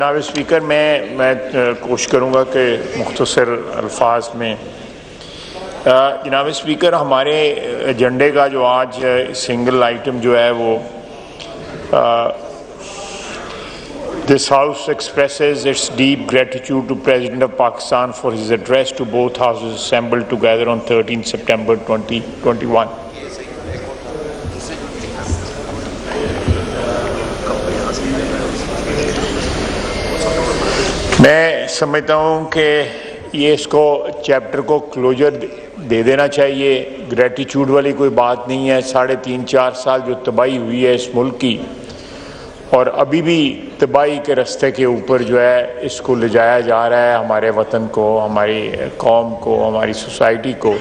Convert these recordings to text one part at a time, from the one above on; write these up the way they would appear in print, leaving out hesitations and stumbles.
جناب اسپیکر میں کوشش کروں گا کہ مختصر الفاظ میں جناب اسپیکر ہمارے ایجنڈے کا جو آج سنگل آئٹم جو ہے وہ This House expresses its deep gratitude to President of Pakistan for his address to both houses assembled together on 13 September 2021. میں سمجھتا ہوں کہ یہ اس کو چیپٹر کو کلوجر دے دینا چاہیے. گریٹیچیوڈ والی کوئی بات نہیں ہے. 3.5-4 سال جو تباہی ہوئی ہے اس ملک کی اور ابھی بھی تباہی کے رستے کے اوپر جو ہے اس کو لے جایا جا رہا ہے ہمارے وطن کو, ہماری قوم کو, ہماری سوسائٹی کو,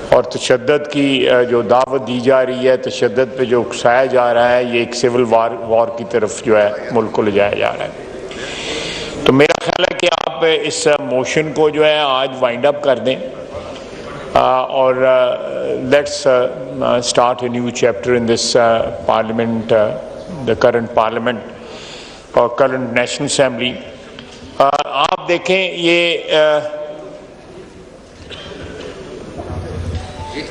اور تشدد کی جو دعوت دی جا رہی ہے, تشدد پہ جو اکسایا جا رہا ہے, یہ ایک سول وار کی طرف جو ہے ملک کو لے جایا جا رہا ہے. تو میرا خیال ہے کہ آپ اس موشن کو جو ہے آج وائنڈ اپ کر دیں اور let's start a new chapter in this parliament, the current parliament اور current نیشنل اسمبلی. آپ دیکھیں یہ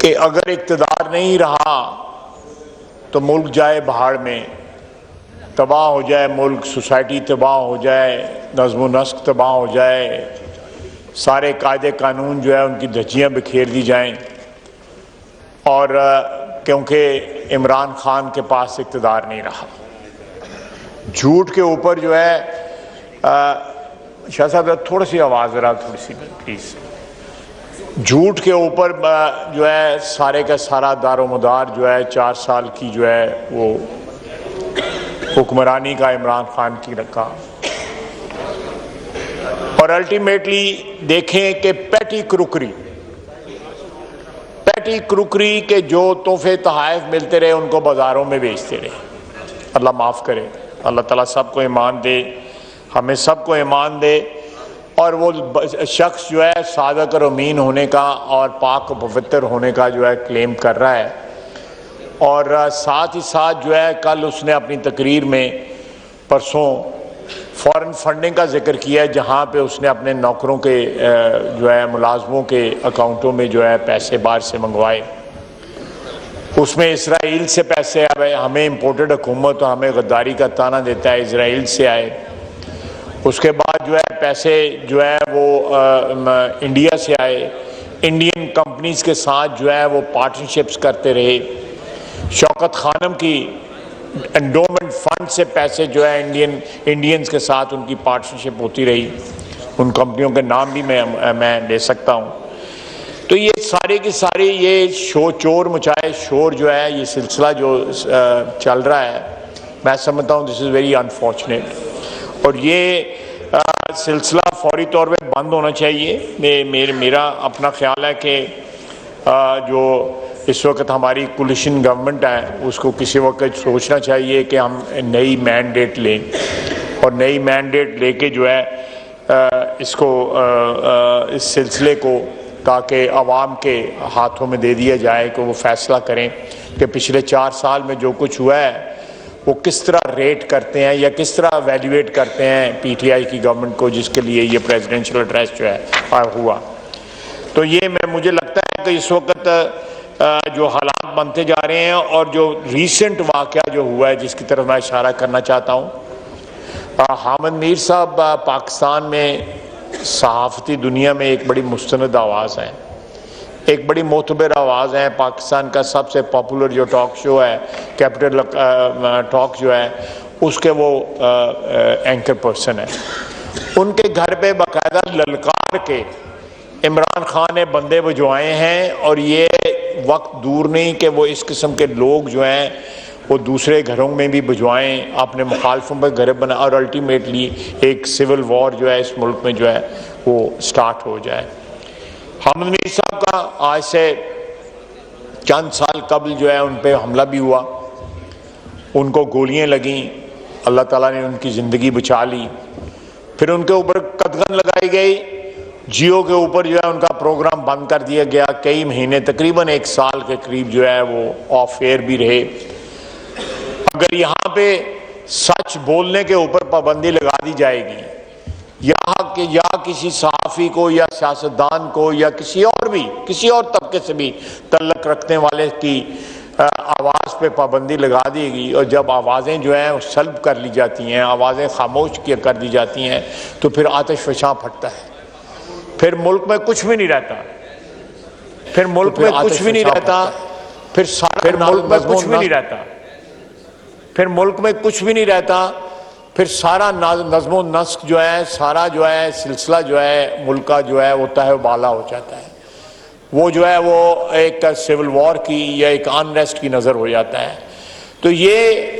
کہ اگر اقتدار نہیں رہا تو ملک جائے بہاڑ میں, تباہ ہو جائے ملک, سوسائٹی تباہ ہو جائے, نظم و نسق تباہ ہو جائے, سارے قاعدے قانون جو ہے ان کی دھجیاں بکھیر دی جائیں, اور کیونکہ عمران خان کے پاس اقتدار نہیں رہا. جھوٹ کے اوپر جو ہے شاہ صاحب تھوڑی سی آواز ذرا تھوڑی سی پلیز. جھوٹ کے اوپر جو ہے سارے کا سارا دار و مدار جو ہے 4 سال کی جو ہے وہ حکمرانی کا عمران خان کی رکھا. اور الٹیمیٹلی دیکھیں کہ پیٹی کروکری کے جو تحفے تحائف ملتے رہے ان کو بازاروں میں بیچتے رہے. اللہ معاف کرے, اللہ تعالیٰ سب کو ایمان دے, ہمیں سب کو ایمان دے. اور وہ شخص جو ہے صادق اور امین ہونے کا اور پاک و پوتر ہونے کا جو ہے کلیم کر رہا ہے, اور ساتھ ہی ساتھ جو ہے کل اس نے اپنی تقریر میں پرسوں فارن فنڈنگ کا ذکر کیا ہے, جہاں پہ اس نے اپنے نوکروں کے جو ہے ملازموں کے اکاؤنٹوں میں جو ہے پیسے باہر سے منگوائے. اس میں اسرائیل سے پیسے آئے, ہمیں امپورٹڈ حکومت ہمیں غداری کا طعنہ دیتا ہے, اسرائیل سے آئے. اس کے بعد جو ہے پیسے جو ہے وہ انڈیا سے آئے, انڈین کمپنیز کے ساتھ جو ہے وہ پارٹنرشپس کرتے رہے. شوکت خانم کی انڈومنٹ فنڈ سے پیسے جو ہے انڈینز کے ساتھ ان کی پارٹنرشپ ہوتی رہی. ان کمپنیوں کے نام بھی میں لے سکتا ہوں. تو یہ سارے کی ساری یہ چور مچائے شور جو ہے یہ سلسلہ جو چل رہا ہے, میں سمجھتا ہوں دس از ویری انفارچونیٹ, اور یہ سلسلہ فوری طور پہ بند ہونا چاہیے. میرا اپنا خیال ہے کہ جو اس وقت ہماری کولیشن گورنمنٹ ہے اس کو کسی وقت سوچنا چاہیے کہ ہم نئی مینڈیٹ لیں, اور نئی مینڈیٹ لے کے جو ہے اس کو اس سلسلے کو تاکہ عوام کے ہاتھوں میں دے دیا جائے کہ وہ فیصلہ کریں کہ پچھلے 4 سال میں جو کچھ ہوا ہے وہ کس طرح ریٹ کرتے ہیں یا کس طرح ایویلیویٹ کرتے ہیں پی ٹی آئی کی گورنمنٹ کو, جس کے لیے یہ پریزیڈنشل ایڈریس جو ہے ہوا. تو یہ مجھے لگتا ہے کہ اس وقت جو حالات بنتے جا رہے ہیں اور جو ریسنٹ واقعہ جو ہوا ہے جس کی طرف میں اشارہ کرنا چاہتا ہوں, حامد میر صاحب پاکستان میں صحافتی دنیا میں ایک بڑی مستند آواز ہیں, ایک بڑی معتبر آواز ہیں. پاکستان کا سب سے پاپولر جو ٹاک شو ہے کیپٹل ٹاک جو ہے اس کے وہ اینکر پرسن ہیں. ان کے گھر پہ باقاعدہ للکار کے عمران خان نے بندے بجوائے ہیں, اور یہ وقت دور نہیں کہ وہ اس قسم کے لوگ جو ہیں وہ دوسرے گھروں میں بھی بجوائیں, اپنے مخالفوں پہ گھر بنا, اور الٹیمیٹلی ایک سول وار جو ہے اس ملک میں جو ہے وہ سٹارٹ ہو جائے. حامد میر صاحب کا آج سے چند سال قبل جو ہے ان پہ حملہ بھی ہوا, ان کو گولیاں لگیں, اللہ تعالیٰ نے ان کی زندگی بچا لی. پھر ان کے اوپر قدغن لگائی گئی, جیو کے اوپر جو ہے ان کا پروگرام بند کر دیا گیا. کئی مہینے تقریباً 1 سال کے قریب جو ہے وہ آف ایئر بھی رہے. اگر یہاں پہ سچ بولنے کے اوپر پابندی لگا دی جائے گی، یا کسی صحافی کو یا سیاستدان کو یا کسی اور طبقے سے بھی تعلق رکھنے والے کی آواز پہ پابندی لگا دی گئی، اور جب آوازیں جو ہیں سلب کر لی جاتی ہیں، آوازیں خاموش کر دی جاتی ہیں، تو پھر آتش فشاں پھٹتا ہے، پھر ملک میں کچھ بھی نہیں رہتا، پھر ملک میں کچھ بھی نہیں رہتا، پھر ملک میں کچھ بھی نہیں رہتا، پھر ملک میں کچھ بھی نہیں رہتا، پھر سارا نظم و نسق جو ہے، سارا جو ہے سلسلہ جو ہے ملک کا جو ہے وہ تہہ و بالا ہو جاتا ہے، وہ جو ہے وہ ایک سول وار کی یا ایک انریسٹ کی نظر ہو جاتا ہے۔ تو یہ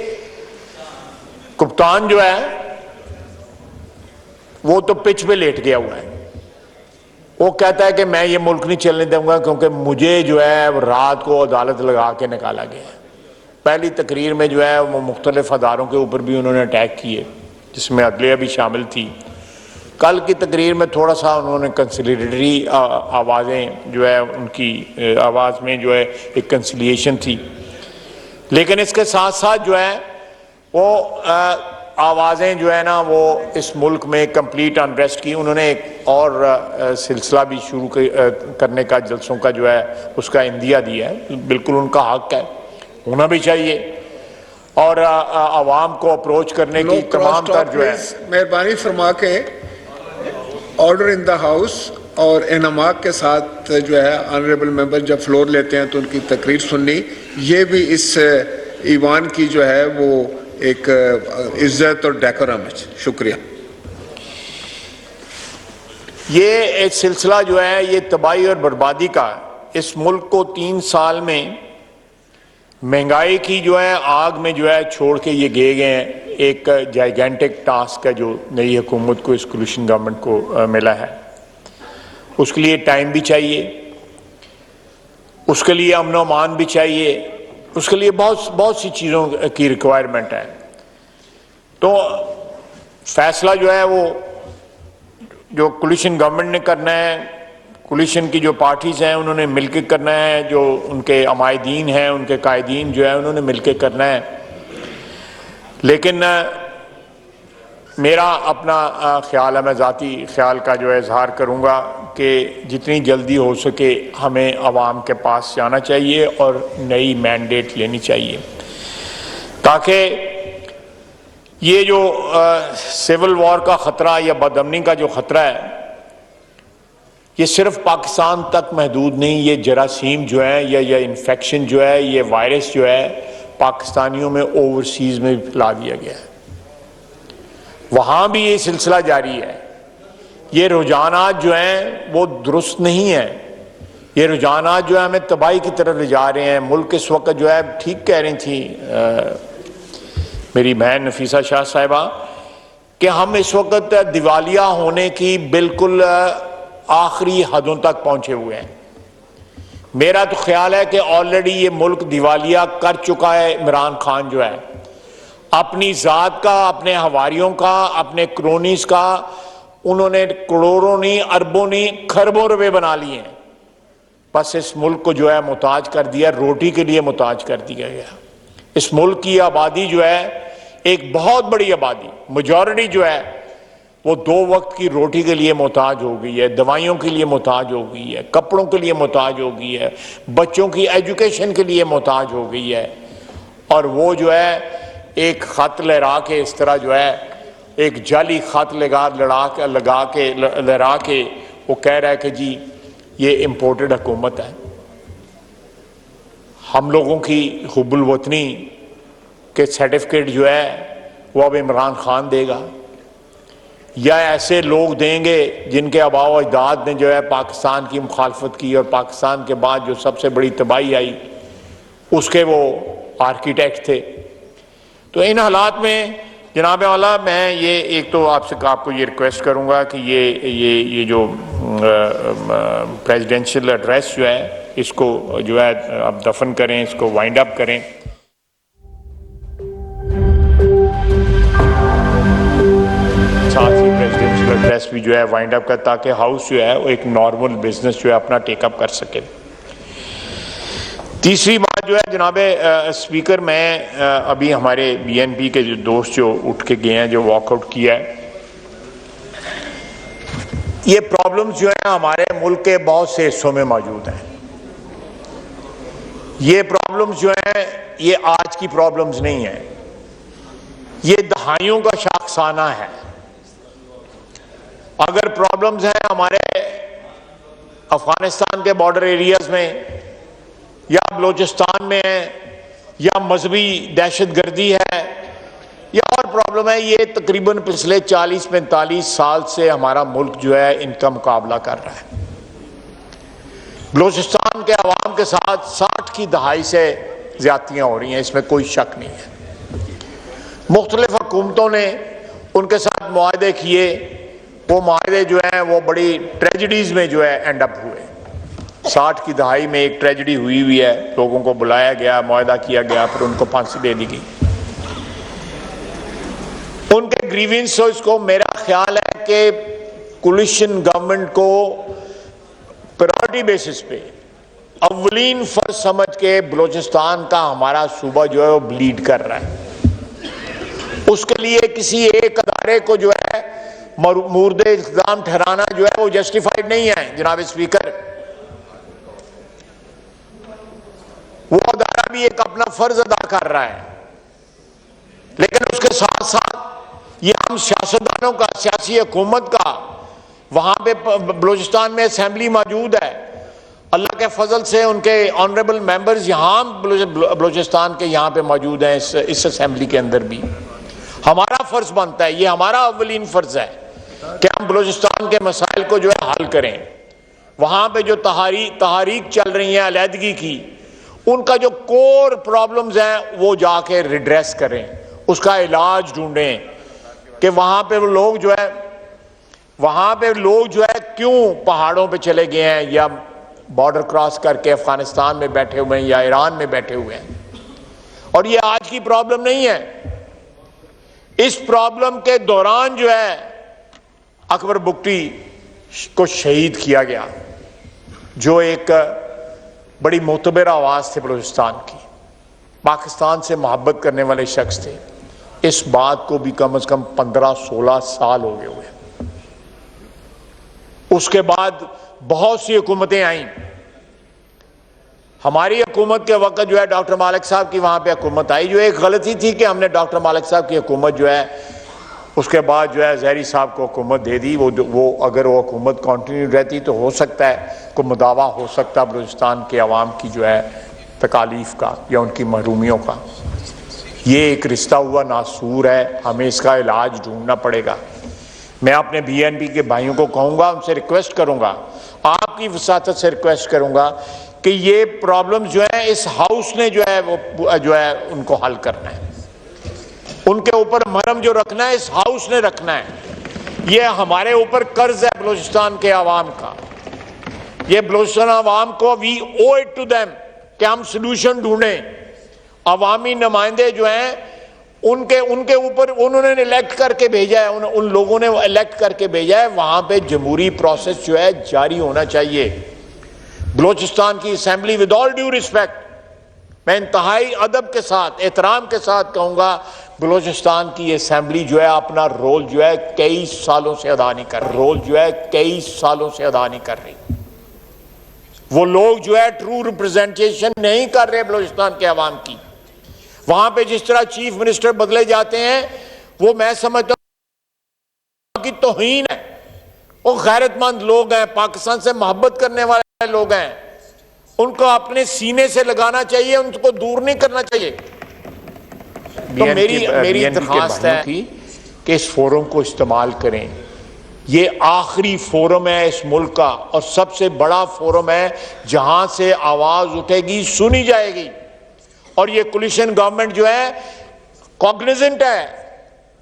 کپتان جو ہے وہ تو پچ پہ لیٹ گیا ہوا ہے، وہ کہتا ہے کہ میں یہ ملک نہیں چلنے دوں گا کیونکہ مجھے جو ہے رات کو عدالت لگا کے نکالا گیا ہے۔ پہلی تقریر میں جو ہے وہ مختلف اداروں کے اوپر بھی انہوں نے اٹیک کیے، جس میں عدلیہ بھی شامل تھی۔ کل کی تقریر میں تھوڑا سا انہوں نے کنسیلیٹری آوازیں جو ہے ان کی آواز میں جو ہے ایک کنسیلیشن تھی، لیکن اس کے ساتھ ساتھ جو ہے وہ آوازیں جو ہے نا وہ اس ملک میں کمپلیٹ انریسٹ کی، انہوں نے ایک اور سلسلہ بھی شروع کرنے کا، جلسوں کا جو ہے اس کا عندیہ دیا ہے، بالکل ان کا حق ہے، ہونا بھی چاہیے، اور عوام کو اپروچ کرنے کی تمام تر جو ہے۔ مہربانی فرما کے آرڈر ان دا ہاؤس، اور انعماق کے ساتھ جو ہے آنریبل ممبر جب فلور لیتے ہیں تو ان کی تقریر سننی، یہ بھی اس ایوان کی جو ہے وہ ایک عزت اور ڈیکورم ہے۔ شکریہ۔ یہ ایک سلسلہ جو ہے یہ تباہی اور بربادی کا، اس ملک کو 3 سال میں مہنگائی کی جو ہے آگ میں جو ہے چھوڑ کے یہ گئے ہیں، ایک جائگینٹک ٹاسک ہے جو نئی حکومت کو، اس کولیشن گورنمنٹ کو ملا ہے۔ اس کے لیے ٹائم بھی چاہیے، اس کے لیے امن و امان بھی چاہیے، اس کے لیے بہت سی چیزوں کی ریکوائرمنٹ ہے۔ تو فیصلہ جو ہے وہ جو کولیشن گورنمنٹ نے کرنا ہے، کولیشن کی جو پارٹیز ہیں انہوں نے مل کے کرنا ہے، جو ان کے عمائدین ہیں، ان کے قائدین جو ہے انہوں نے مل کے کرنا ہے۔ لیکن میرا اپنا خیال ہے، میں ذاتی خیال کا جو ہے اظہار کروں گا کہ جتنی جلدی ہو سکے ہمیں عوام کے پاس جانا چاہیے اور نئی مینڈیٹ لینی چاہیے، تاکہ یہ جو سول وار کا خطرہ یا بدامنی کا جو خطرہ ہے یہ صرف پاکستان تک محدود نہیں، یہ جراثیم جو ہے یا انفیکشن جو ہے، یہ وائرس جو ہے پاکستانیوں میں اوورسیز میں بھی پھیلا دیا گیا ہے، وہاں بھی یہ سلسلہ جاری ہے۔ یہ رجحانات جو ہیں وہ درست نہیں ہیں، یہ رجحانات جو ہے ہمیں تباہی کی طرف لے جا رہے ہیں۔ ملک اس وقت جو ہے ٹھیک کہہ رہی تھی میری بہن نفیسہ شاہ صاحبہ کہ ہم اس وقت دیوالیہ ہونے کی بالکل آخری حدوں تک پہنچے ہوئے ہیں۔ میرا تو خیال ہے کہ آلریڈی یہ ملک دیوالیہ کر چکا ہے۔ عمران خان جو ہے اپنی ذات کا، اپنے حواریوں کا، اپنے کرونیز کا، انہوں نے کروڑوں نہیں، اربوں نہیں، کھربوں روپے بنا لیے ہیں، بس اس ملک کو جو ہے محتاج کر دیا، روٹی کے لیے محتاج کر دیا گیا۔ اس ملک کی آبادی جو ہے ایک بہت بڑی آبادی، میجورٹی جو ہے وہ 2 وقت کی روٹی کے لیے محتاج ہو گئی ہے، دوائیوں کے لیے محتاج ہو گئی ہے، کپڑوں کے لیے محتاج ہو گئی ہے، بچوں کی ایجوکیشن کے لیے محتاج ہو گئی ہے، اور وہ جو ہے ایک خط لہرا کے اس طرح جو ہے ایک جعلی خط لہرا کے وہ کہہ رہا ہے کہ جی یہ امپورٹڈ حکومت ہے۔ ہم لوگوں کی حب الوطنی کے سرٹیفکیٹ جو ہے وہ اب عمران خان دے گا، یا ایسے لوگ دیں گے جن کے آباء و اجداد نے جو ہے پاکستان کی مخالفت کی اور پاکستان کے بعد جو سب سے بڑی تباہی آئی اس کے وہ آرکیٹیکٹ تھے۔ تو ان حالات میں جناب والا میں یہ ایک تو آپ کو یہ ریکویسٹ کروں گا کہ یہ جو پریزیڈینشیل ایڈریس جو ہے اس کو جو ہے آپ دفن کریں، اس کو وائنڈ اپ کریں۔ ساتھ ہی پریزیڈینشیل ایڈریس بھی جو ہے وائنڈ اپ کر، تاکہ ہاؤس جو ہے وہ ایک نارمل بزنس جو ہے اپنا ٹیک اپ کر سکے۔ تیسری بات جو ہے جناب اسپیکر، میں ابھی ہمارے بی این پی کے جو دوست جو اٹھ کے گئے ہیں، جو واک آؤٹ کیا ہے، یہ پرابلمز جو ہیں ہمارے ملک کے بہت سے حصوں میں موجود ہیں. یہ پرابلمز جو ہیں یہ آج کی پرابلمز نہیں ہیں، یہ دہائیوں کا شاخسانہ ہے. اگر پرابلمز ہیں ہمارے افغانستان کے بارڈر ایریاز میں یا بلوچستان میں ہے یا مذہبی دہشت گردی ہے یا اور پرابلم ہے، یہ تقریباً پچھلے 40-45 سال سے ہمارا ملک جو ہے ان کا مقابلہ کر رہا ہے. بلوچستان کے عوام کے ساتھ 60 کی دہائی سے زیادتیاں ہو رہی ہیں، اس میں کوئی شک نہیں ہے. مختلف حکومتوں نے ان کے ساتھ معاہدے کیے، وہ معاہدے جو ہیں وہ بڑی ٹریجڈیز میں جو ہے اینڈ اپ ہوئے. 60 کی دہائی میں ایک ٹریجڈی ہوئی ہے، لوگوں کو بلایا گیا، معاہدہ کیا گیا، پھر ان کو پھانسی دے دی گئی. ان کے گریونسز کو میرا خیال ہے کہ کولیشن گورنمنٹ کو پرائورٹی بیسس پہ اولین فرض سمجھ کے بلوچستان کا ہمارا صوبہ جو ہے وہ بلیڈ کر رہا ہے. اس کے لیے کسی ایک ادارے کو جو ہے مورد الزام ٹھہرانا جو ہے وہ جسٹیفائیڈ نہیں ہے. جناب اسپیکر، وہ ادارہ بھی ایک اپنا فرض ادا کر رہا ہے، لیکن اس کے ساتھ ساتھ یہ ہم سیاستدانوں کا، سیاسی حکومت کا، وہاں پہ بلوچستان میں اسمبلی موجود ہے، اللہ کے فضل سے ان کے آنریبل ممبرز یہاں بلوچستان کے یہاں پہ موجود ہیں اس اسمبلی کے اندر بھی. ہمارا فرض بنتا ہے، یہ ہمارا اولین فرض ہے کہ ہم بلوچستان کے مسائل کو جو ہے حل کریں. وہاں پہ جو تحاریک چل رہی ہیں علیحدگی کی، ان کا جو کور پرابلمز ہیں وہ جا کے ریڈریس کریں، اس کا علاج ڈھونڈیں کہ وہاں پہ لوگ جو ہے کیوں پہاڑوں پہ چلے گئے ہیں یا بارڈر کراس کر کے افغانستان میں بیٹھے ہوئے ہیں یا ایران میں بیٹھے ہوئے ہیں. اور یہ آج کی پرابلم نہیں ہے. اس پرابلم کے دوران جو ہے اکبر بگٹی کو شہید کیا گیا، جو ایک بڑی معتبر آواز تھے بلوچستان کی، پاکستان سے محبت کرنے والے شخص تھے. اس بات کو بھی کم از کم 15-16 سال ہو گئے ہوئے. اس کے بعد بہت سی حکومتیں آئیں. ہماری حکومت کے وقت جو ہے ڈاکٹر مالک صاحب کی وہاں پہ حکومت آئی، جو ایک غلطی تھی کہ ہم نے ڈاکٹر مالک صاحب کی حکومت جو ہے اس کے بعد جو ہے زہری صاحب کو حکومت دے دی. وہ اگر وہ حکومت کنٹینیو رہتی تو ہو سکتا ہے کوئی مداوع ہو سکتا بلوچستان کے عوام کی جو ہے تکالیف کا یا ان کی محرومیوں کا. یہ ایک رشتہ ہوا ناسور ہے، ہمیں اس کا علاج ڈھونڈنا پڑے گا. میں اپنے بی این پی کے بھائیوں کو کہوں گا، ان سے ریکویسٹ کروں گا، آپ کی وساطت سے ریکویسٹ کروں گا کہ یہ پرابلم جو ہے اس ہاؤس نے جو ہے وہ جو ہے ان کو حل کرنا ہے. ان کے اوپر مرہم جو رکھنا ہے اس ہاؤس نے رکھنا ہے. یہ ہمارے اوپر قرض ہے بلوچستان کے عوام کا. یہ بلوچستان عوام کو وی او اٹ ٹو دیم کہ ہم سلوشن ڈھونڈیں. عوامی نمائندے جو ہیں ان کے اوپر انہوں نے الیکٹ کر کے بھیجا ہے، ان لوگوں نے الیکٹ کر کے بھیجا ہے. وہاں پہ جمہوری پروسیس جو ہے جاری ہونا چاہیے. بلوچستان کی assembly with all due respect, میں انتہائی ادب کے ساتھ، احترام کے ساتھ کہوں گا، بلوچستان کی اسمبلی جو ہے اپنا رول جو ہے کئی سالوں سے ادا نہیں کر رہی. وہ لوگ جو ہے ٹرو ریپرزنٹیشن نہیں کر رہے بلوچستان کے عوام کی. وہاں پہ جس طرح چیف منسٹر بدلے جاتے ہیں وہ میں سمجھتا ہوں کہ توہین ہے. وہ غیرت مند لوگ ہیں، پاکستان سے محبت کرنے والے لوگ ہیں، ان کو اپنے سینے سے لگانا چاہیے، ان کو دور نہیں کرنا چاہیے. تو میری درخواست ہے کہ اس فورم کو استعمال کریں. یہ آخری فورم ہے اس ملک کا اور سب سے بڑا فورم ہے جہاں سے آواز اٹھے گی، سنی جائے گی. اور یہ کولیشن گورنمنٹ جو ہے کوگنیزنٹ ہے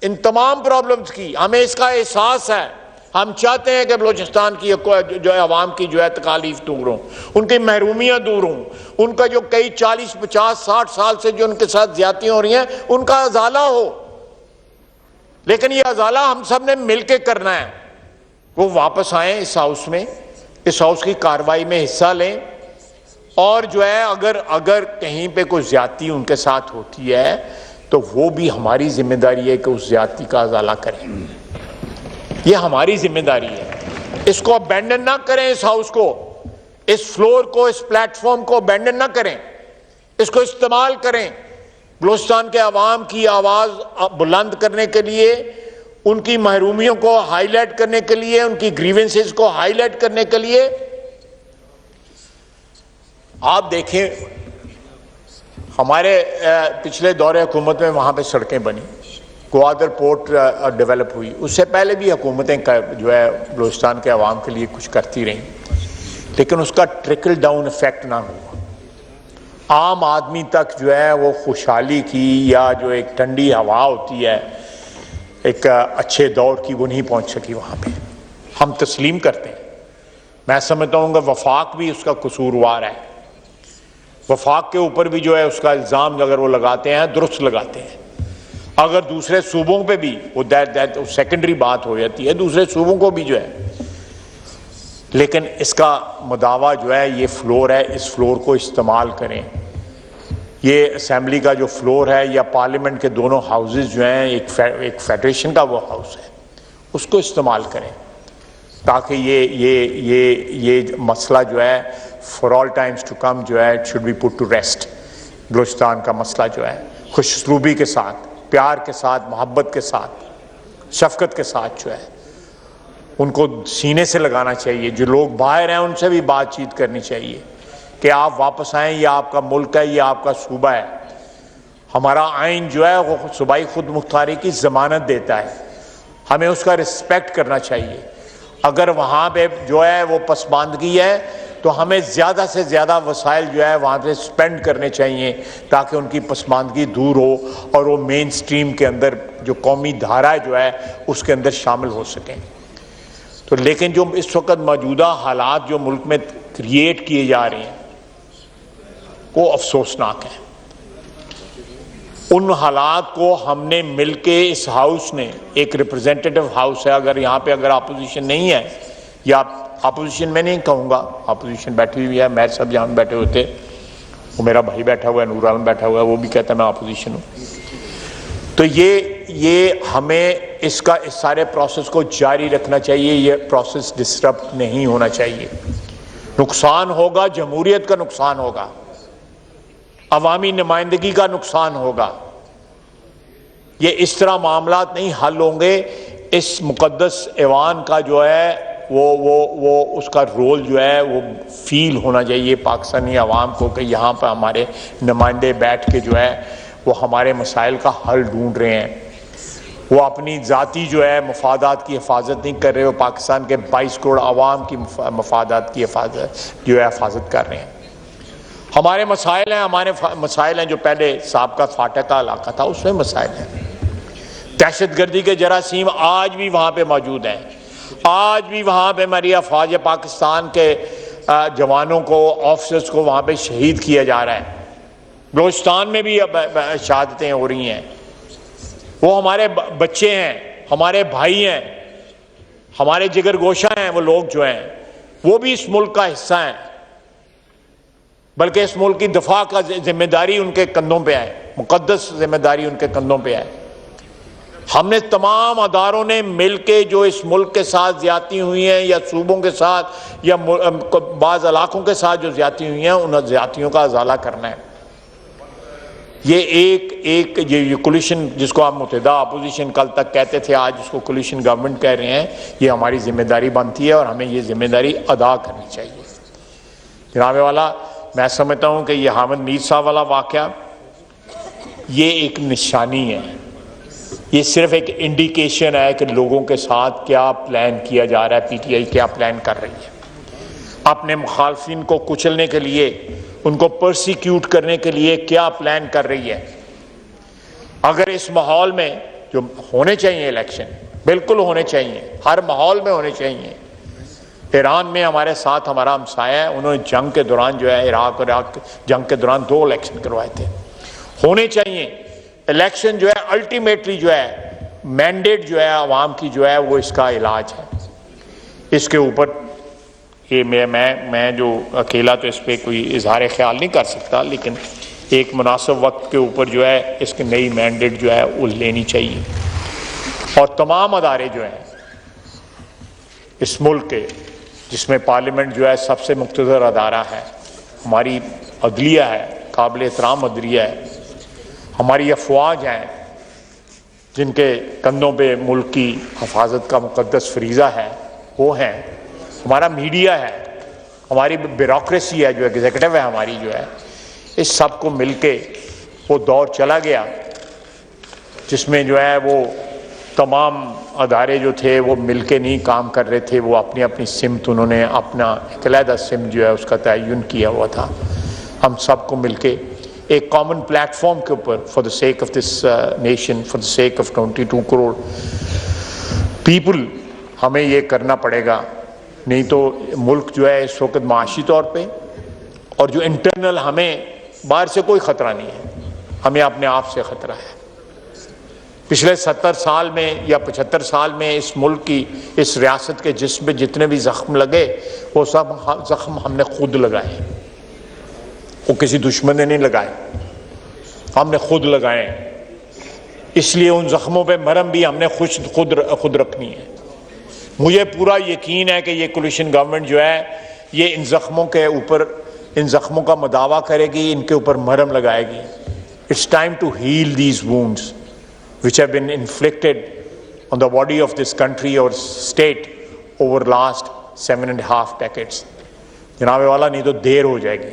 ان تمام پرابلمز کی، ہمیں اس کا احساس ہے. ہم چاہتے ہیں کہ بلوچستان کی جو ہے عوام کی جو ہے تکالیف دور ہوں، ان کی محرومیاں دور ہوں، ان کا جو کئی 40, 50, 60 سال سے جو ان کے ساتھ زیادتیاں ہو رہی ہیں ان کا ازالہ ہو. لیکن یہ ازالہ ہم سب نے مل کے کرنا ہے. وہ واپس آئیں اس ہاؤس میں، اس ہاؤس کی کارروائی میں حصہ لیں اور جو ہے اگر کہیں پہ کوئی زیادتی ان کے ساتھ ہوتی ہے تو وہ بھی ہماری ذمہ داری ہے کہ اس زیادتی کا ازالہ کریں. یہ ہماری ذمہ داری ہے. اس کو ابینڈن نہ کریں، اس ہاؤس کو، اس فلور کو، اس پلیٹ فارم کو ابینڈن نہ کریں، اس کو استعمال کریں بلوچستان کے عوام کی آواز بلند کرنے کے لیے، ان کی محرومیوں کو ہائی لائٹ کرنے کے لیے، ان کی گریونسز کو ہائی لائٹ کرنے کے لیے. آپ دیکھیں ہمارے پچھلے دور حکومت میں وہاں پہ سڑکیں بنی، گوادر پورٹ ڈیولپ ہوئی، اس سے پہلے بھی حکومتیں جو ہے بلوچستان کے عوام کے لیے کچھ کرتی رہیں، لیکن اس کا ٹرکل ڈاؤن ایفیکٹ نہ ہوا. عام آدمی تک جو ہے وہ خوشحالی کی یا جو ایک ٹھنڈی ہوا ہوتی ہے ایک اچھے دور کی، وہ نہیں پہنچ سکی وہاں پہ. ہم تسلیم کرتے ہیں. میں سمجھتا ہوں کہ وفاق بھی اس کا قصوروار ہے. وفاق کے اوپر بھی جو ہے اس کا الزام اگر وہ لگاتے ہیں درست لگاتے ہیں. اگر دوسرے صوبوں پہ بھی وہ سیکنڈری بات ہو جاتی ہے، دوسرے صوبوں کو بھی جو ہے، لیکن اس کا مداوع جو ہے یہ فلور ہے، اس فلور کو استعمال کریں. یہ اسمبلی کا جو فلور ہے یا پارلیمنٹ کے دونوں ہاؤسز جو ہیں، ایک فیڈریشن کا وہ ہاؤس ہے، اس کو استعمال کریں تاکہ یہ مسئلہ جو ہے for all times to come جو ہے should be put to rest. Balochistan کا مسئلہ جو ہے خوش اسلوبی کے ساتھ، پیار کے ساتھ، محبت کے ساتھ، شفقت کے ساتھ جو ہے ان کو سینے سے لگانا چاہیے. جو لوگ باہر ہیں ان سے بھی بات چیت کرنی چاہیے کہ آپ واپس آئیں، یہ آپ کا ملک ہے، یہ آپ کا صوبہ ہے. ہمارا آئین جو ہے وہ صوبائی خود مختاری کی ضمانت دیتا ہے، ہمیں اس کا رسپیکٹ کرنا چاہیے. اگر وہاں پہ جو ہے وہ پسماندگی ہے تو ہمیں زیادہ سے زیادہ وسائل جو ہے وہاں پہ سپینڈ کرنے چاہیے تاکہ ان کی پسماندگی دور ہو اور وہ مین سٹریم کے اندر جو قومی دھارا جو ہے اس کے اندر شامل ہو سکیں. تو لیکن جو اس وقت موجودہ حالات جو ملک میں کریٹ کیے جا رہے ہیں وہ افسوسناک ہیں. ان حالات کو ہم نے مل کے، اس ہاؤس نے، ایک ریپرزینٹیٹیو ہاؤس ہے، اگر یہاں پہ اگر اپوزیشن نہیں ہے، یا اپوزیشن میں نہیں کہوں گا، اپوزیشن بیٹھی ہوئی ہے، میر صاحب جہاں بیٹھے ہوتے، وہ میرا بھائی بیٹھا ہوا ہے، نور عالم بیٹھا ہوا ہے، وہ بھی کہتا ہے میں اپوزیشن ہوں. تو یہ ہمیں اس سارے پروسیس کو جاری رکھنا چاہیے. یہ پروسیس ڈسٹرب نہیں ہونا چاہیے. نقصان ہوگا، جمہوریت کا نقصان ہوگا، عوامی نمائندگی کا نقصان ہوگا. یہ اس طرح معاملات نہیں حل ہوں گے. اس مقدس ایوان کا جو ہے وہ اس کا رول جو ہے وہ فیل ہونا چاہیے پاکستانی عوام کو کہ یہاں پہ ہمارے نمائندے بیٹھ کے جو ہے وہ ہمارے مسائل کا حل ڈھونڈ رہے ہیں. وہ اپنی ذاتی جو ہے مفادات کی حفاظت نہیں کر رہے، وہ پاکستان کے 22 کروڑ عوام کی مفادات کی حفاظت کر رہے ہیں. ہمارے مسائل ہیں جو پہلے سابقہ فاٹک کا علاقہ تھا اس میں مسائل ہیں. دہشت گردی کے جراثیم آج بھی وہاں پہ موجود ہیں. آج بھی وہاں پہ ہماری افواج پاکستان کے جوانوں کو، آفیسرز کو وہاں پہ شہید کیا جا رہا ہے. بلوچستان میں بھی شہادتیں ہو رہی ہیں. وہ ہمارے بچے ہیں، ہمارے بھائی ہیں، ہمارے جگر گوشہ ہیں. وہ لوگ جو ہیں وہ بھی اس ملک کا حصہ ہیں، بلکہ اس ملک کی دفاع کا ذمہ داری ان کے کندھوں پہ ہے، مقدس ذمہ داری ان کے کندھوں پہ ہے. ہم نے تمام اداروں نے مل کے جو اس ملک کے ساتھ زیادتی ہوئی ہیں یا صوبوں کے ساتھ یا بعض علاقوں کے ساتھ جو زیادتی ہوئی ہیں ان زیادتیوں کا ازالہ کرنا ہے. یہ کولیشن جس کو آپ متحدہ اپوزیشن کل تک کہتے تھے، آج اس کو کولیشن گورنمنٹ کہہ رہے ہیں، یہ ہماری ذمہ داری بنتی ہے اور ہمیں یہ ذمہ داری ادا کرنی چاہیے. جناب والا، میں سمجھتا ہوں کہ یہ حامد میر صاحب والا واقعہ یہ ایک نشانی ہے. یہ صرف ایک انڈیکیشن ہے کہ لوگوں کے ساتھ کیا پلان کیا جا رہا ہے، پی ٹی آئی کیا پلان کر رہی ہے اپنے مخالفین کو کچلنے کے لیے، ان کو پرسیکیوٹ کرنے کے لیے کیا پلان کر رہی ہے. اگر اس ماحول میں جو ہونے چاہیے الیکشن بالکل ہونے چاہیے، ہر ماحول میں ہونے چاہیے. ایران میں ہمارے ساتھ ہمارا ہمسایہ ہے، انہوں نے جنگ کے دوران جو ہے عراق جنگ کے دوران 2 الیکشن کروائے تھے. ہونے چاہیے الیکشن جو ہے الٹیمیٹلی جو ہے مینڈیٹ جو ہے عوام کی جو ہے وہ اس کا علاج ہے. اس کے اوپر یہ میں جو اکیلا تو اس پہ کوئی اظہار خیال نہیں کر سکتا، لیکن ایک مناسب وقت کے اوپر جو ہے اس کی نئی مینڈیٹ جو ہے وہ لینی چاہیے، اور تمام ادارے جو ہیں اس ملک کے، جس میں پارلیمنٹ جو ہے سب سے مقتدر ادارہ ہے، ہماری عدلیہ ہے، قابل احترام عدلیہ ہے، ہماری افواج ہیں جن کے کندھوں پہ ملک کی حفاظت کا مقدس فریضہ ہے، وہ ہیں، ہمارا میڈیا ہے، ہماری بیوروکریسی ہے جو ایگزیکٹو ہے ہماری جو ہے، اس سب کو مل کے وہ دور چلا گیا جس میں جو ہے وہ تمام ادارے جو تھے وہ مل کے نہیں کام کر رہے تھے، وہ اپنی اپنی سمت، انہوں نے اپنا ایک علیحدہ سمت جو ہے اس کا تعین کیا ہوا تھا۔ ہم سب کو مل کے ایک کامن پلیٹ فارم کے اوپر for the sake of this nation, for the sake of 22 crore people ہمیں یہ کرنا پڑے گا، نہیں تو ملک جو ہے اس وقت معاشی طور پہ اور جو انٹرنل، ہمیں باہر سے کوئی خطرہ نہیں ہے، ہمیں اپنے آپ سے خطرہ ہے۔ پچھلے 70 سال میں یا 75 سال میں اس ملک کی، اس ریاست کے جسم پہ جتنے بھی زخم لگے وہ سب زخم ہم نے خود لگائے، وہ کسی دشمن نے نہیں لگائے، ہم نے خود لگائے، اس لیے ان زخموں پہ مرہم بھی ہم نے خود رکھنی ہے۔ مجھے پورا یقین ہے کہ یہ کولیشن گورنمنٹ جو ہے یہ ان زخموں کے اوپر، ان زخموں کا مداوع کرے گی، ان کے اوپر مرہم لگائے گی۔ It's time to heal these wounds which have been inflicted on the body of this country or state over last 7.5 decades۔ جناب والا، نہیں تو دیر ہو جائے گی،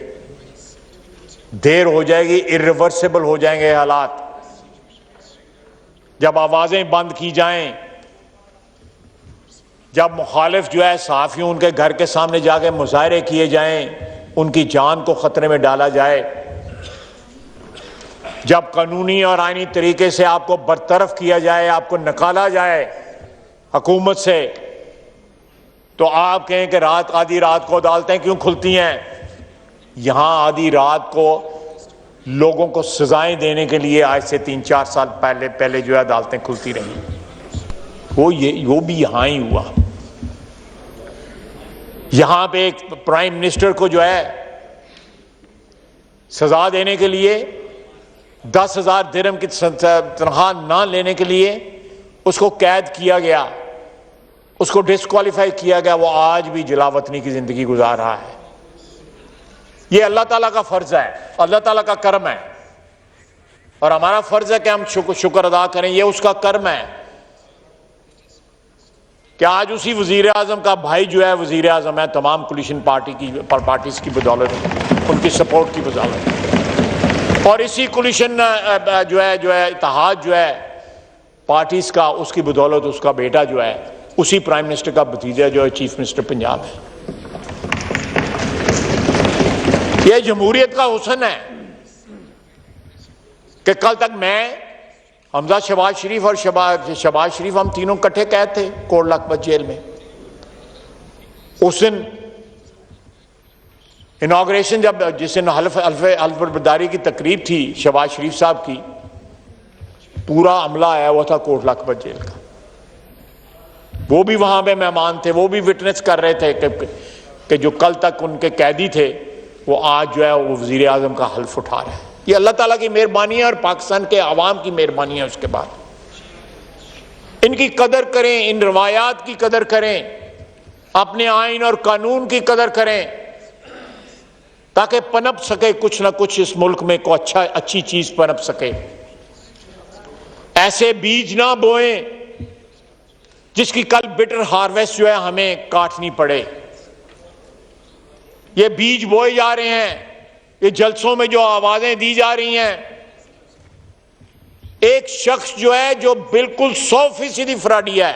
دیر ہو جائے گی، irreversible ہو جائیں گے حالات۔ جب آوازیں بند کی جائیں، جب مخالف جو ہے صحافیوں ان کے گھر کے سامنے جا کے مظاہرے کیے جائیں، ان کی جان کو خطرے میں ڈالا جائے، جب قانونی اور آئینی طریقے سے آپ کو برطرف کیا جائے، آپ کو نکالا جائے حکومت سے، تو آپ کہیں کہ آدھی رات کو عدالتیں کیوں کھلتی ہیں؟ یہاں آدھی رات کو لوگوں کو سزائیں دینے کے لیے آج سے 3-4 سال پہلے جو ہے عدالتیں کھلتی رہیں، وہ بھی یہاں ہی ہوا۔ یہاں پہ ایک پرائم منسٹر کو جو ہے سزا دینے کے لیے 10,000 درہم کی تنخواہ نہ لینے کے لیے اس کو قید کیا گیا، اس کو ڈسکوالیفائی کیا گیا، وہ آج بھی جلا وطنی کی زندگی گزار رہا ہے۔ یہ اللہ تعالیٰ کا فرض ہے، اللہ تعالیٰ کا کرم ہے، اور ہمارا فرض ہے کہ ہم شکر ادا کریں، یہ اس کا کرم ہے کہ آج اسی وزیر اعظم کا بھائی جو ہے وزیر اعظم ہے، تمام کولیشن پارٹیز کی بدولت، ان کی سپورٹ کی بدولت، اور اسی کولیشن جو ہے اتحاد جو ہے پارٹیز کا، اس کی بدولت اس کا بیٹا جو ہے، اسی پرائم منسٹر کا بھتیجا جو ہے چیف منسٹر پنجاب ہے۔ یہ جمہوریت کا حسن ہے کہ کل تک میں، حمزہ، شہباز شریف اور شہباز شریف، ہم تینوں کٹھے قید تھے کوٹ لکھپت جیل میں۔ اس دن انوگریشن، جس دن حلف برداری کی تقریب تھی شہباز شریف صاحب کی، پورا عملہ آیا ہوا تھا کوٹ لکھپت جیل کا، وہ بھی وہاں پہ مہمان تھے، وہ بھی وٹنس کر رہے تھے کہ جو کل تک ان کے قیدی تھے وہ آج جو ہے وہ وزیر اعظم کا حلف اٹھا رہے ہیں۔ یہ اللہ تعالیٰ کی مہربانی ہے اور پاکستان کے عوام کی مہربانی ہے۔ اس کے بعد ان کی قدر کریں، ان روایات کی قدر کریں، اپنے آئین اور قانون کی قدر کریں، تاکہ پنپ سکے کچھ نہ کچھ اس ملک میں، کو اچھی چیز پنپ سکے۔ ایسے بیج نہ بوئیں جس کی کل بٹر ہارویسٹ جو ہے ہمیں کاٹنی پڑے۔ یہ بیج بوئے جا رہے ہیں، یہ جلسوں میں جو آوازیں دی جا رہی ہیں، ایک شخص جو ہے جو بالکل 100% فراڈی ہے،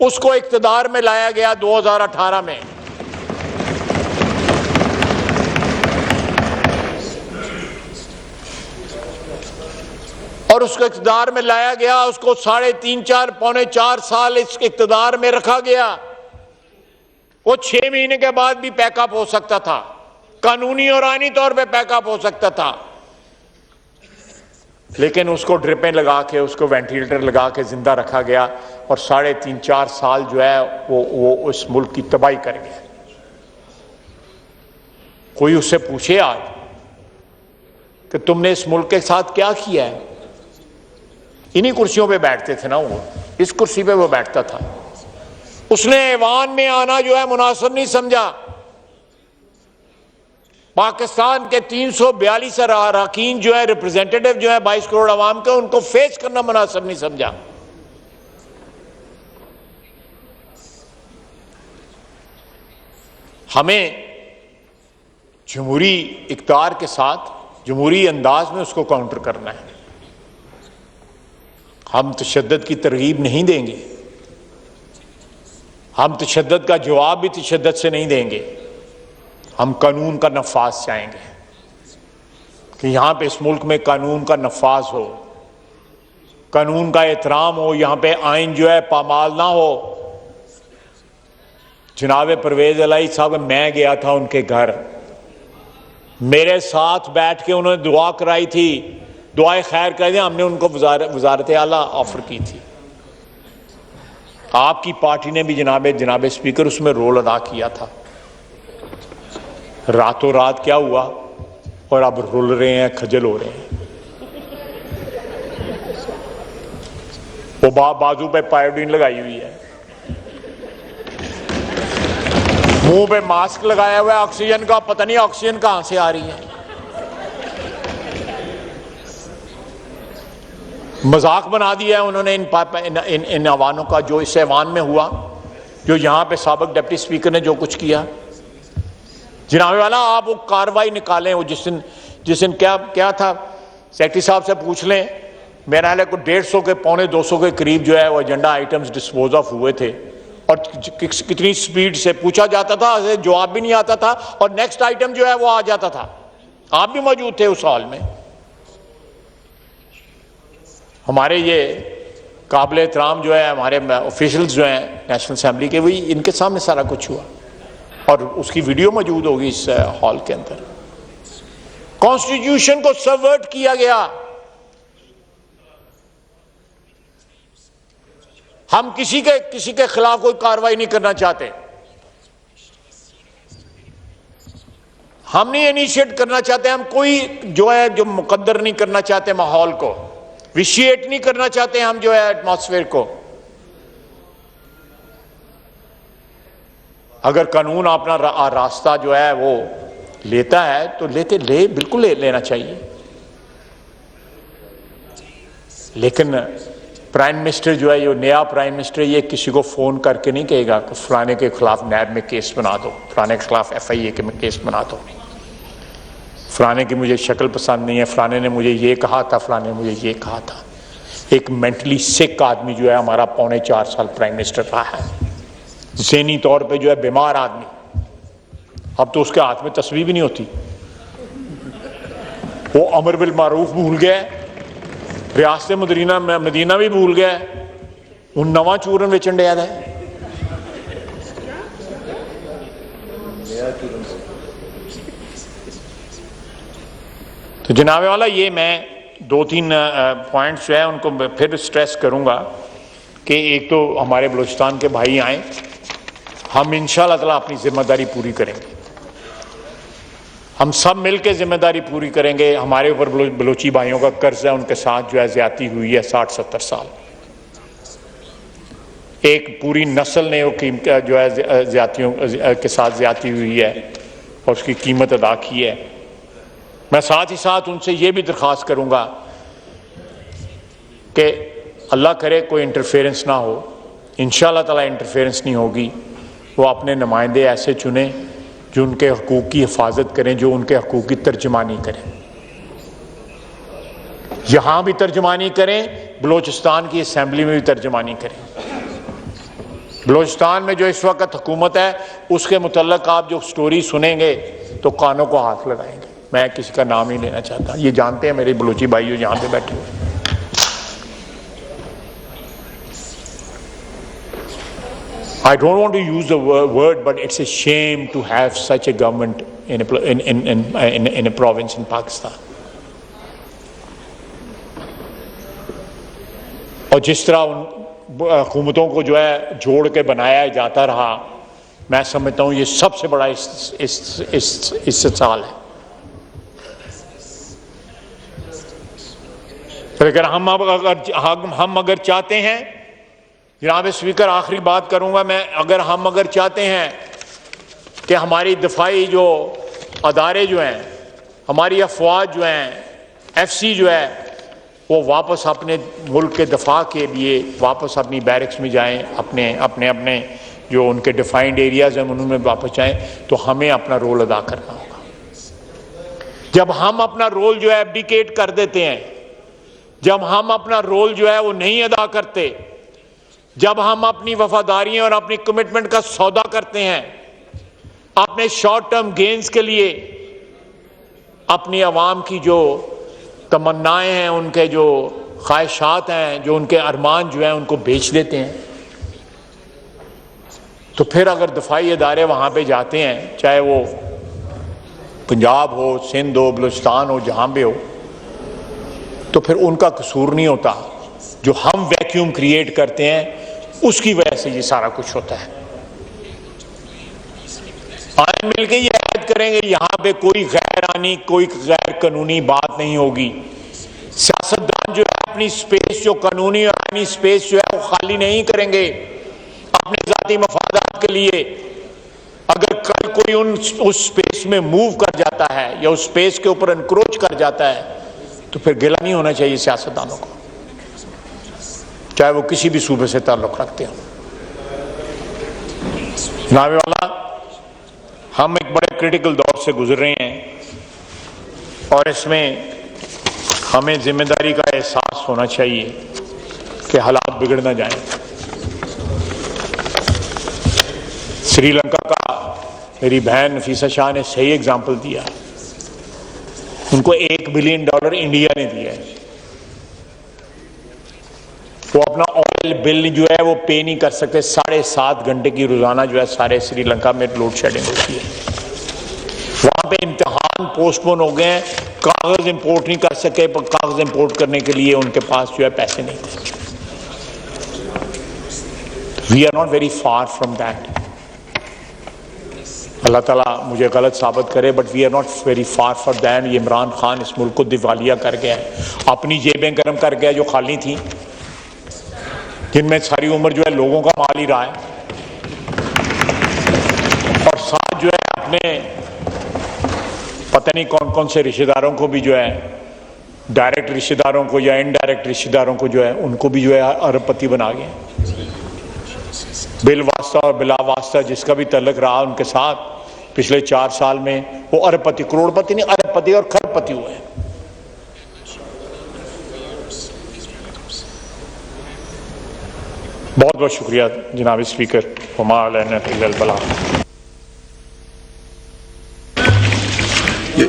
اس کو اقتدار میں لایا گیا 2018 میں، اور اس کو اقتدار میں لایا گیا، اس کو 3.5 پونے 4 سال اس اقتدار میں رکھا گیا۔ وہ 6 مہینے کے بعد بھی پیک اپ ہو سکتا تھا، قانونی اور آئینی طور پہ پیک اپ ہو سکتا تھا، لیکن اس کو ڈرپیں لگا کے، اس کو وینٹیلیٹر لگا کے زندہ رکھا گیا اور 3.5-4 سال جو ہے وہ اس ملک کی تباہی کر گیا. کوئی اس سے پوچھے آج کہ تم نے اس ملک کے ساتھ کیا کیا ہے؟ انہی کرسیوں پہ بیٹھتے تھے نا وہ، اس کرسی پہ وہ بیٹھتا تھا. اس نے ایوان میں آنا جو ہے مناسب نہیں سمجھا. پاکستان کے 342 اراکین جو ہے ریپرزینٹیٹو جو ہے 22 کروڑ عوام کے، ان کو فیس کرنا مناسب نہیں سمجھا. ہمیں جمہوری اقتدار کے ساتھ جمہوری انداز میں اس کو کاؤنٹر کرنا ہے. ہم تشدد کی ترغیب نہیں دیں گے، ہم تشدد کا جواب بھی تشدد سے نہیں دیں گے. ہم قانون کا نفاذ چاہیں گے کہ یہاں پہ اس ملک میں قانون کا نفاذ ہو، قانون کا احترام ہو، یہاں پہ آئین جو ہے پامال نہ ہو. جناب پرویز الہی صاحب، میں گیا تھا ان کے گھر، میرے ساتھ بیٹھ کے انہوں نے دعا کرائی تھی، دعائے خیر کرائی تھی. ہم نے ان کو وزارت اعلیٰ آفر کی تھی. آپ کی پارٹی نے بھی جناب اسپیکر اس میں رول ادا کیا تھا. راتوں رات کیا ہوا، اور اب رول رہے ہیں، کھجل ہو رہے ہیں. وہ بازو پہ پائیوڈین لگائی ہوئی ہے، منہ پہ ماسک لگایا ہوا ہے آکسیجن کا، پتہ نہیں آکسیجن کہاں سے آ رہی ہے. مذاق بنا دیا ہے انہوں نے ان ایوانوں کا، جو اس ایوان میں ہوا، جو یہاں پہ سابق ڈپٹی اسپیکر نے جو کچھ کیا. جناب والا آپ وہ کاروائی نکالیں. وہ جس دن کیا تھا، سیکرٹری صاحب سے پوچھ لیں. میرا خیال ہے کوئی 150 کے 250 کے قریب جو ہے وہ ایجنڈا آئٹمز ڈسپوز آف ہوئے تھے، اور کتنی سپیڈ سے پوچھا جاتا تھا، جواب بھی نہیں آتا تھا، اور نیکسٹ آئٹم جو ہے وہ آ جاتا تھا. آپ بھی موجود تھے اس ہال میں. ہمارے یہ قابل احترام جو ہے ہمارے آفیشلز جو ہیں نیشنل اسمبلی کے، وہی ان کے سامنے سارا کچھ ہوا، اور اس کی ویڈیو موجود ہوگی اس ہال کے اندر. کانسٹیٹیوشن کو سبورٹ کیا گیا. ہم کسی کے خلاف کوئی کارروائی نہیں کرنا چاہتے، ہم نہیں انیشیٹ کرنا چاہتے، ہم کوئی جو ہے جو مقدر نہیں کرنا چاہتے، ماحول کو ویشیٹ نہیں کرنا چاہتے ہم جو ہے ایٹماسفیئر کو. اگر قانون اپنا راستہ جو ہے وہ لیتا ہے تو بالکل لینا چاہیے. لیکن پرائم منسٹر جو ہے، یہ نیا پرائم منسٹر، یہ کسی کو فون کر کے نہیں کہے گا کہ فلانے کے خلاف نیب میں کیس بنا دو، فلانے کے خلاف FIA کے میں کیس بنا دو، فلانے کی مجھے شکل پسند نہیں ہے، فلانے نے مجھے یہ کہا تھا، فلانے نے مجھے یہ کہا تھا. ایک مینٹلی سک آدمی جو ہے ہمارا 4.25 سال پرائم منسٹر رہا ہے، ذہنی طور پہ جو ہے بیمار آدمی. اب تو اس کے ہاتھ میں تسبیح بھی نہیں ہوتی. وہ امر بالمعروف بھول گیا، ریاست مدینہ بھی بھول گیا، ان نواں چورن ویچن ڈیا ہے. تو جناب والا، یہ میں 2-3 پوائنٹس جو ہیں ان کو پھر سٹریس کروں گا کہ ایک تو ہمارے بلوچستان کے بھائی آئیں، ہم انشاءاللہ تعالیٰ اپنی ذمہ داری پوری کریں گے. ہم سب مل کے ذمہ داری پوری کریں گے. ہمارے اوپر بلوچی بھائیوں کا قرض ہے، ان کے ساتھ جو ہے زیادتی ہوئی ہے 60-70 سال. ایک پوری نسل نے جو ہے زیادتیوں کے ساتھ زیادتی ہوئی ہے اور اس کی قیمت ادا کی ہے. میں ساتھ ہی ساتھ ان سے یہ بھی درخواست کروں گا کہ اللہ کرے کوئی انٹرفیرنس نہ ہو. انشاءاللہ تعالیٰ انٹرفیرنس نہیں ہوگی. وہ اپنے نمائندے ایسے چنیں جو ان کے حقوق کی حفاظت کریں، جو ان کے حقوق کی ترجمانی کریں. یہاں بھی ترجمانی کریں، بلوچستان کی اسمبلی میں بھی ترجمانی کریں. بلوچستان میں جو اس وقت حکومت ہے اس کے متعلق آپ جو سٹوری سنیں گے تو کانوں کو ہاتھ لگائیں گے. میں کسی کا نام نہیں لینا چاہتا، یہ جانتے ہیں میرے بلوچی بھائیو یہاں پہ بیٹھے ہوئے. I don't want to use the word, but it's a shame to have such a government in a province in Pakistan. اور جس طرح حکومتوں کو جو ہے جوڑ کے بنایا جاتا رہا، میں سمجھتا ہوں یہ سب سے بڑا استحصال ہے۔ لیکن ہم اگر چاہتے ہیں، جناب اسپیکر آخری بات کروں گا میں، ہم اگر چاہتے ہیں کہ ہماری دفاعی جو ادارے جو ہیں، ہماری افواج جو ہیں، ایف سی جو ہے، وہ واپس اپنے ملک کے دفاع کے لیے واپس اپنی بیرکس میں جائیں، اپنے جو ان کے ڈیفائنڈ ایریاز ہیں ان میں واپس جائیں، تو ہمیں اپنا رول ادا کرنا ہوگا۔ جب ہم اپنا رول جو ہے ایبڈیکیٹ کر دیتے ہیں، جب ہم اپنا رول جو ہے وہ نہیں ادا کرتے، جب ہم اپنی وفاداریوں اور اپنی کمٹمنٹ کا سودا کرتے ہیں اپنے شارٹ ٹرم گینز کے لیے، اپنی عوام کی جو تمنائیں ہیں، ان کے جو خواہشات ہیں، جو ان کے ارمان جو ہیں، ان کو بیچ دیتے ہیں، تو پھر اگر دفاعی ادارے وہاں پہ جاتے ہیں، چاہے وہ پنجاب ہو، سندھ ہو، بلوچستان ہو، جہاں بھی ہو، تو پھر ان کا قصور نہیں ہوتا، جو ہم ویکیوم کریٹ کرتے ہیں اس کی وجہ سے یہ سارا کچھ ہوتا ہے۔ آئے مل کے یہ عہد کریں گے یہاں پہ کوئی غیر آئینی، کوئی غیر قانونی بات نہیں ہوگی۔ سیاستدان جو ہے اپنی سپیس، جو قانونی اور آئینی سپیس جو ہے وہ خالی نہیں کریں گے اپنے ذاتی مفادات کے لیے۔ اگر کل کوئی اس سپیس میں موو کر جاتا ہے یا اس سپیس کے اوپر انکروچ کر جاتا ہے تو پھر گلہ نہیں ہونا چاہیے سیاستدانوں کو، چاہے وہ کسی بھی صوبے سے تعلق رکھتے ہوں۔ جناب والا، ہم ایک بڑے کریٹیکل دور سے گزر رہے ہیں اور اس میں ہمیں ذمہ داری کا احساس ہونا چاہیے کہ حالات بگڑ نہ جائیں۔ سری لنکا کا میری بہن نفیسہ شاہ نے صحیح اگزامپل دیا، ان کو $1 بلین انڈیا نے دیا ہے، وہ اپنا آئل بل جو ہے وہ پے نہیں کر سکتے، 7.5 گھنٹے کی روزانہ جو ہے سارے سری لنکا میں لوڈ شیڈنگ ہوتی ہے، وہاں پہ امتحان پوسٹ پون ہو گئے ہیں، کاغذ امپورٹ نہیں کر سکے، کاغذ امپورٹ کرنے کے لیے ان کے پاس جو ہے پیسے نہیں تھے۔ We are not very far from that, اللہ تعالیٰ مجھے غلط ثابت کرے، but we are not very far far that. یہ عمران خان اس ملک کو دیوالیہ کر گیا ہے، اپنی جیبیں گرم کر گیا جو خالی تھیں، جن میں ساری عمر جو ہے لوگوں کا مال ہی رہا ہے، اور ساتھ جو ہے اپنے پتہ نہیں کون کون سے رشتہ داروں کو بھی جو ہے، ڈائریکٹ رشتہ داروں کو یا انڈائریکٹ رشتہ داروں کو جو ہے ان کو بھی جو ہے ارب پتی بنا گئے، بال واسطہ اور بلا واسطہ جس کا بھی تعلق رہا ان کے ساتھ پچھلے 4 سال میں، وہ ارب پتی، کروڑ پتی نہیں، ارب پتی اور کھرب پتی ہوئے ہیں۔ بہت بہت شکریہ جناب اسپیکر، وما علینا الا البلاغ۔